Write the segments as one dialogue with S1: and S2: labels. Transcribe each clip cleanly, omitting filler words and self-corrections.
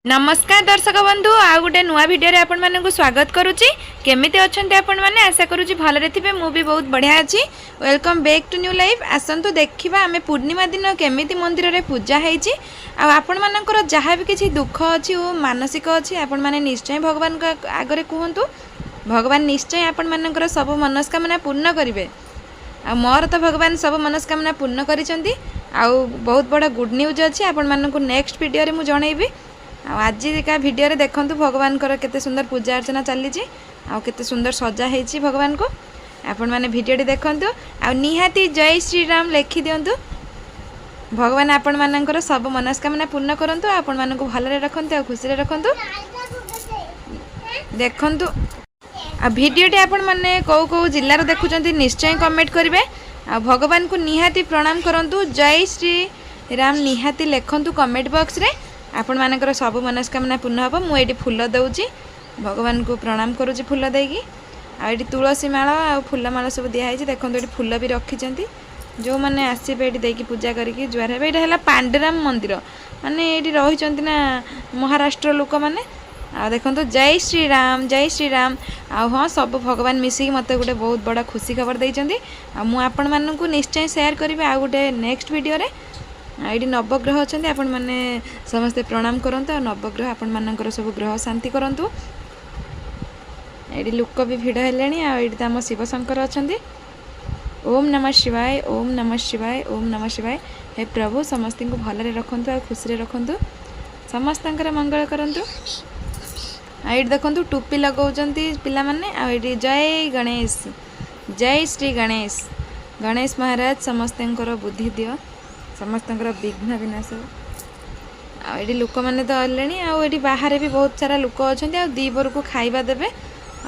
S1: नमस्कार दर्शक बंधु आ गोटे नुआ भिडियो आपण मानक स्वागत करुच्ची केमिति अच्छे आपण मैंने आशा करुच्ची भलरे थे मु भी बहुत बढ़िया अच्छी welcome back to new life आसतु देखा आम पूर्णिमा दिन केमिति मंदिर रे पूजा होती आपण मानकर जहाँ भी किसी दुख अच्छी और मानसिक अच्छी आपण मैंने निश्चय भगवान आगे कहतु भगवान निश्चय आपण मानकर सब मनस्कामना पूर्ण करेंगे आ मोर तो भगवान सब मनस्कामना पूर्ण करिसेंती आ बहुत बड़ा गुड न्यूज अच्छी आपण मानक नेक्स्ट वीडियो रे मु जणैबी आज का वीडियो रे देखंतु भगवान केते सुंदर पूजा अर्चना चली केते सुंदर सजा होती भगवान को आपण माने वीडियो टी देखंतु आ निहाती जय श्री राम लिखि दियंतु भगवान आपण मानकर सब मनस्कामना पूर्ण करंतु आपण मानक भलरे रखंतु आ खुशी रे रखंतु देखंतु आ वीडियो टी आपण माने को जिल्ला रो देखुचंती निश्चय कमेंट करिवे आ भगवान को निहाती प्रणाम करंतु जय श्री राम निहाती लिखंतु कमेंट बॉक्स रे आपण मानकर सब मनस्कामना पूर्ण हम मुझे फूल दौची भगवान को प्रणाम करुँच फूल देकी आठी तुलसी माला आ फूलमाला सब दिखाई देखो ये फूल भी रखिंट जो मैंने आसबे ये देकी पूजा करके जुआर हे यहाँ पांडुराम मंदिर माने ये रही ना महाराष्ट्र लोक मैंने आ देखो जय श्री राम आ हाँ सब भगवान मिसिक मत गोटे बहुत बड़ा खुशी खबर देते आपण मानक निश्चय शेयर करी आ गोटे नेक्स्ट वीडियो रे ये नवग्रह अच्छा आपण मैंने समस्ते प्रणाम करंतु आ नवग्रह आपण मानकर सब ग्रह शांति करंतु ये लोक भी भिड़ है आम शिव शंकर अच्छा ओम नमः शिवाय ओम नमः शिवाय ओम नमः शिवाय हे प्रभु समस्त को भलरे रखंतु आ खुशी रखंतु समस्त मंगल करंतु ये देखंतु टोपी लगाउछंती पिला माने आ ये जय गणेश जय श्री गणेश गणेश महाराज समस्त बुद्धि दियो समस्त विघ्न विनाश आड़ी लोक मैंने तो अलगे आड़ी बाहर भी बहुत सारा लोक अच्छा दीपर को खाଇବା देवे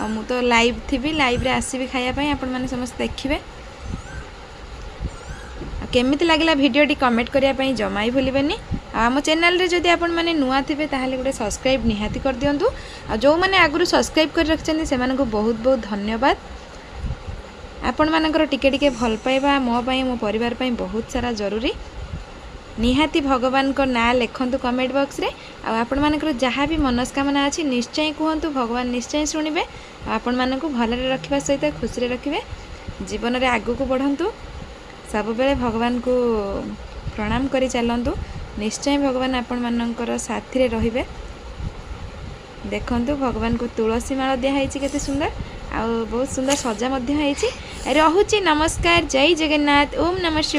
S1: मु तो लाइव थी लाइव रे आसबि खायापाई आपण मैंने समस्त देखिए केमिति लागला वीडियो कमेंट करने जमा ही भूलें आम चैनल रे जदि आपण मैंने नुआ थे ताहले गोटे सब्सक्राइब निहाती कर दिंतु आ जो मैंने आगु सब्सक्राइब कर रखिंट से बहुत बहुत धन्यवाद आपण मानकर टिके टिके भल पाइबा मो पाई मो परिवार पाई बहुत सारा जरूरी निहाती भगवान को ना लिखंतु कमेंट बॉक्स रे आपण मानकर जहाँ भी मनस्कामना अच्छी निश्चय कहतु भगवान निश्चय शुणिबे आपण मानक भलरे रखिबा सहित खुशी रे रखिबे जीवन रे आगु को बढ़ंतु सब बेले भगवान को प्रणाम करी चलंतु निश्चय भगवान आपण मानकर साथी रे रहिबे देखंतु भगवान को तुलसी माला दिया है केते सुंदर आ बहुत सुंदर सजा मध्य है रहुची नमस्कार जय जगन्नाथ ओम नमः शिवाय।